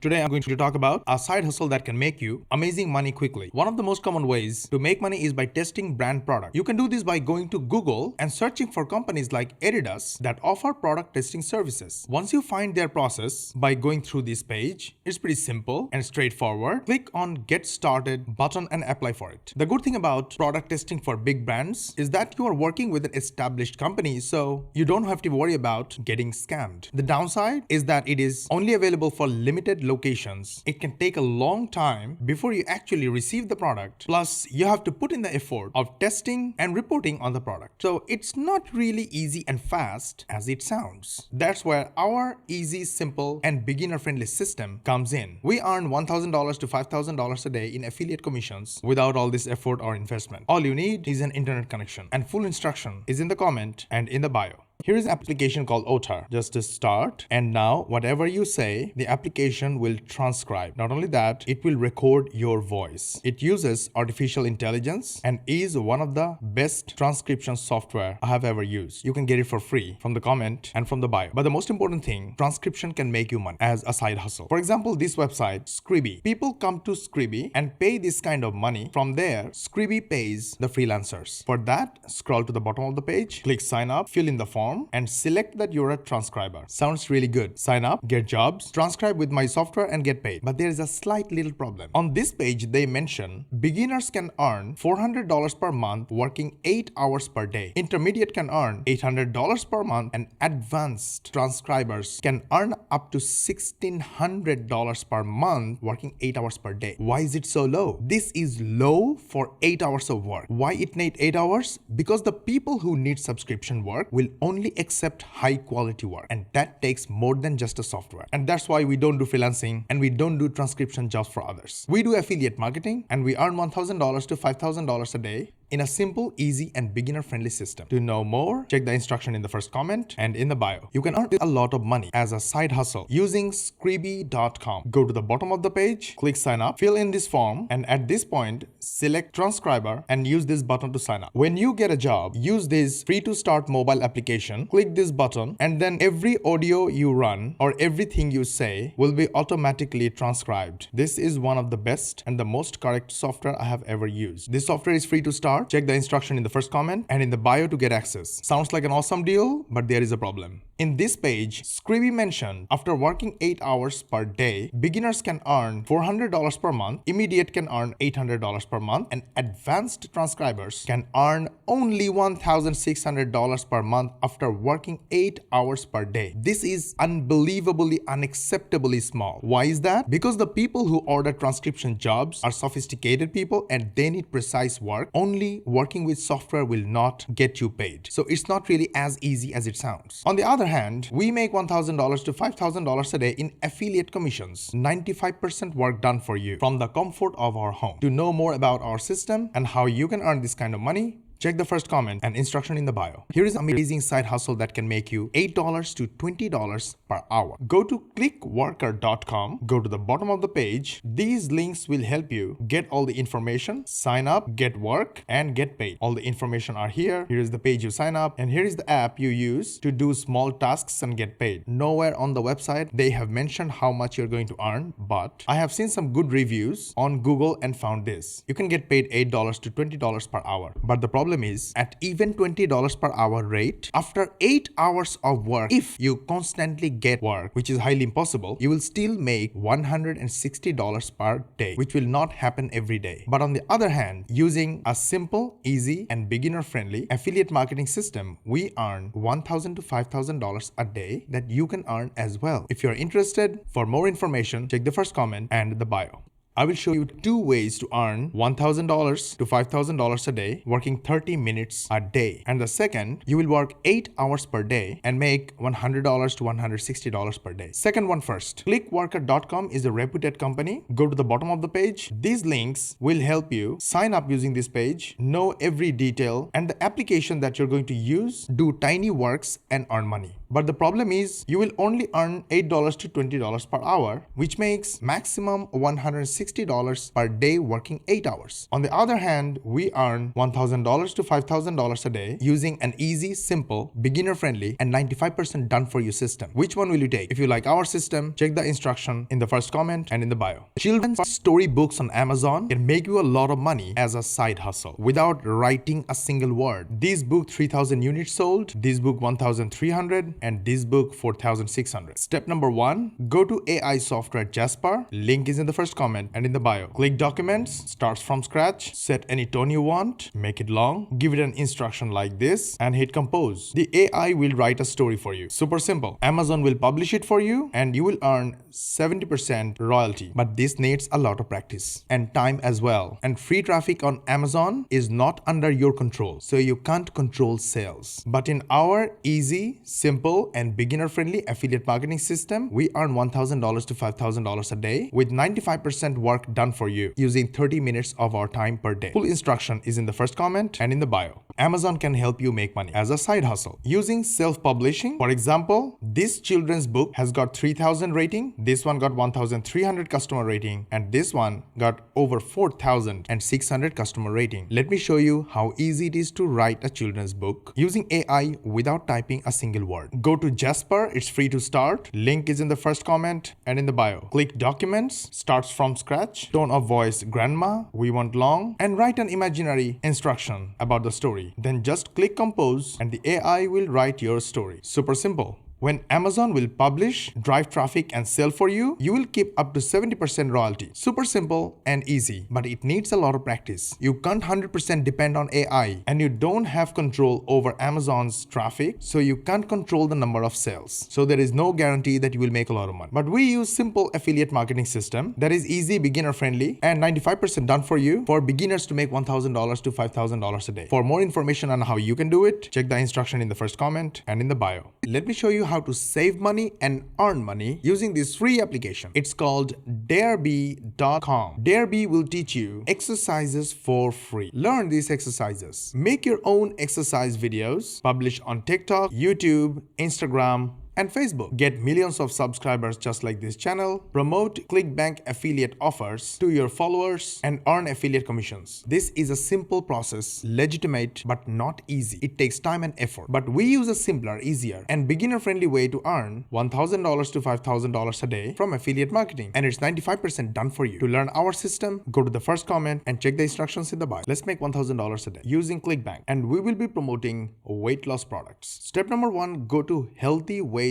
Today I'm going to talk about a side hustle that can make you amazing money quickly. One of the most common ways to make money is by testing brand product. You can do this by going to Google and searching for companies like Adidas that offer product testing services. Once you find their process by going through this page, it's pretty simple and straightforward. Click on Get Started button and apply for it. The good thing about product testing for big brands is that you are working with an established company, so you don't have to worry about getting scammed. The downside is that it is only available for limited locations. It can take a long time before you actually receive the product. Plus, you have to put in the effort of testing and reporting on the product. So it's not really easy and fast as it sounds. That's where our easy, simple, and beginner-friendly system comes in. We earn $1,000 to $5,000 a day in affiliate commissions without all this effort or investment. All you need is an internet connection, and full instruction is in the comment and in the bio. Here is an application called Otar. Just to start, and now whatever you say, the application will transcribe. Not only that, it will record your voice. It uses artificial intelligence and is one of the best transcription software I have ever used. You can get it for free from the comment and from the bio. But the most important thing, transcription can make you money as a side hustle. For example, this website, Scribby. People come to Scribby and pay this kind of money. From there, Scribby pays the freelancers. For that, scroll to the bottom of the page, click sign up, fill in the form, and select that you're a transcriber. Sounds really good. Sign up, get jobs, transcribe with my software and get paid. But there is a slight little problem. On this page, they mention beginners can earn $400 per month working 8 hours per day. Intermediate can earn $800 per month, and advanced transcribers can earn up to $1,600 per month working 8 hours per day. Why is it so low? This is low for 8 hours of work. Why it need 8 hours? Because the people who need subscription work will only accept high quality work, and that takes more than just a software. And that's why we don't do freelancing and we don't do transcription jobs for others. We do affiliate marketing and we earn $1,000 to $5,000 a day in a simple, easy, and beginner-friendly system. To know more, check the instruction in the first comment and in the bio. You can earn a lot of money as a side hustle using Scribby.com. Go to the bottom of the page, click sign up, fill in this form, and at this point, select transcriber and use this button to sign up. When you get a job, use this free to start mobile application, click this button, and then every audio you run or everything you say will be automatically transcribed. This is one of the best and the most correct software I have ever used. This software is free to start. Check the instruction in the first comment and in the bio to get access. Sounds like an awesome deal, but there is a problem. In this page, Scribby mentioned after working 8 hours per day, beginners can earn $400 per month, immediate can earn $800 per month, and advanced transcribers can earn only $1,600 per month after working 8 hours per day. This is unbelievably, unacceptably small. Why is that? Because the people who order transcription jobs are sophisticated people and they need precise work. Only working with software will not get you paid. So it's not really as easy as it sounds. On the other hand, we make $1,000 to $5,000 a day in affiliate commissions. 95% work done for you from the comfort of our home. To know more about our system and how you can earn this kind of money, check the first comment and instruction in the bio. Here is an amazing side hustle that can make you $8 to $20 per hour. Go to clickworker.com, go to the bottom of the page. These links will help you get all the information, sign up, get work, and get paid. All the information are here. Here is the page you sign up, and here is the app you use to do small tasks and get paid. Nowhere on the website they have mentioned how much you're going to earn, but I have seen some good reviews on Google and found this. You can get paid $8 to $20 per hour. But the problem is, at even $20 per hour rate, after 8 hours of work, if you constantly get work, which is highly impossible, you will still make $160 per day, which will not happen every day. But on the other hand, using a simple, easy, and beginner-friendly affiliate marketing system, we earn $1,000 to $5,000 a day that you can earn as well. If you're interested, for more information, check the first comment and the bio. I will show you 2 ways to earn $1,000 to $5,000 a day working 30 minutes a day. And the second, you will work 8 hours per day and make $100 to $160 per day. Second one first. Clickworker.com is a reputed company. Go to the bottom of the page. These links will help you sign up using this page, know every detail and the application that you're going to use, do tiny works and earn money. But the problem is you will only earn $8 to $20 per hour, which makes maximum $160 per day working 8 hours. On the other hand, we earn $1,000 to $5,000 a day using an easy, simple, beginner-friendly, and 95% done-for-you system. Which one will you take? If you like our system, check the instruction in the first comment and in the bio. Children's story books on Amazon can make you a lot of money as a side hustle without writing a single word. This book 3,000 units sold, this book 1,300, and this book 4,600. Step number 1, go to AI software Jasper. Link is in the first comment and in the bio. Click documents, starts from scratch, set any tone you want, make it long, give it an instruction like this, and hit compose. The AI will write a story for you. Super simple. Amazon will publish it for you and you will earn 70% royalty. But this needs a lot of practice and time as well. And free traffic on Amazon is not under your control, so you can't control sales. But in our easy, simple, and beginner-friendly affiliate marketing system, we earn $1,000 to $5,000 a day with 95% work done for you using 30 minutes of our time per day. Full instruction is in the first comment and in the bio. Amazon can help you make money as a side hustle using self-publishing. For example, this children's book has got 3,000 rating, this one got 1,300 customer rating, and this one got over 4,600 customer rating. Let me show you how easy it is to write a children's book using AI without typing a single word. Go to Jasper, it's free to start. Link is in the first comment and in the bio. Click documents, starts from scratch, tone of voice grandma, we want long, and write an imaginary instruction about the story. Then just click compose and the AI will write your story. Super simple. When Amazon will publish, drive traffic and sell for you, you will keep up to 70% royalty. Super simple and easy, but it needs a lot of practice. You can't 100% depend on AI and you don't have control over Amazon's traffic, so you can't control the number of sales. So there is no guarantee that you will make a lot of money. But we use simple affiliate marketing system that is easy, beginner friendly, and 95% done for you for beginners to make $1,000 to $5,000 a day. For more information on how you can do it, check the instruction in the first comment and in the bio. Let me show you how to save money and earn money using this free application. It's called dareby.com. Dareby will teach you exercises for free. Learn these exercises. Make your own exercise videos, publish on TikTok, YouTube, Instagram, and Facebook. Get millions of subscribers just like this channel, promote ClickBank affiliate offers to your followers, and earn affiliate commissions. This is a simple process, legitimate but not easy. It takes time and effort, but we use a simpler, easier, and beginner-friendly way to earn $1,000 to $5,000 a day from affiliate marketing, and it's 95% done for you. To learn our system, go to the first comment and check the instructions in the bio. Let's make $1,000 a day using ClickBank, and we will be promoting weight loss products. Step number 1, go to healthywage.com.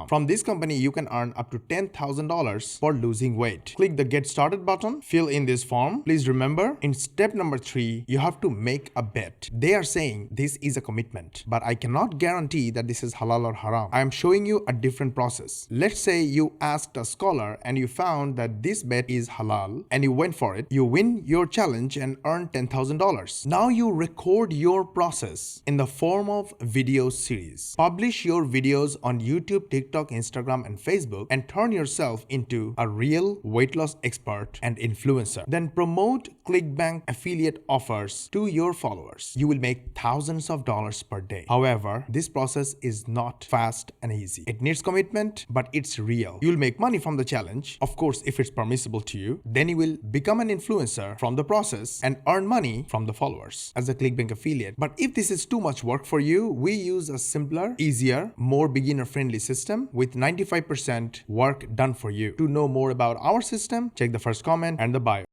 From this company, you can earn up to $10,000 for losing weight. Click the Get Started button, fill in this form. Please remember, in step number 3, you have to make a bet. They are saying this is a commitment, but I cannot guarantee that this is halal or haram. I am showing you a different process. Let's say you asked a scholar and you found that this bet is halal and you went for it. You win your challenge and earn $10,000. Now you record your process in the form of video series. Publish your videos on YouTube, TikTok, Instagram, and Facebook, and turn yourself into a real weight loss expert and influencer. Then promote ClickBank affiliate offers to your followers. You will make thousands of dollars per day. However, this process is not fast and easy. It needs commitment, but it's real. You'll make money from the challenge, of course, if it's permissible to you. Then you will become an influencer from the process and earn money from the followers as a ClickBank affiliate. But if this is too much work for you, we use a simpler, easier, more beginner-friendly system with 95% work done for you. To know more about our system, check the first comment and the bio.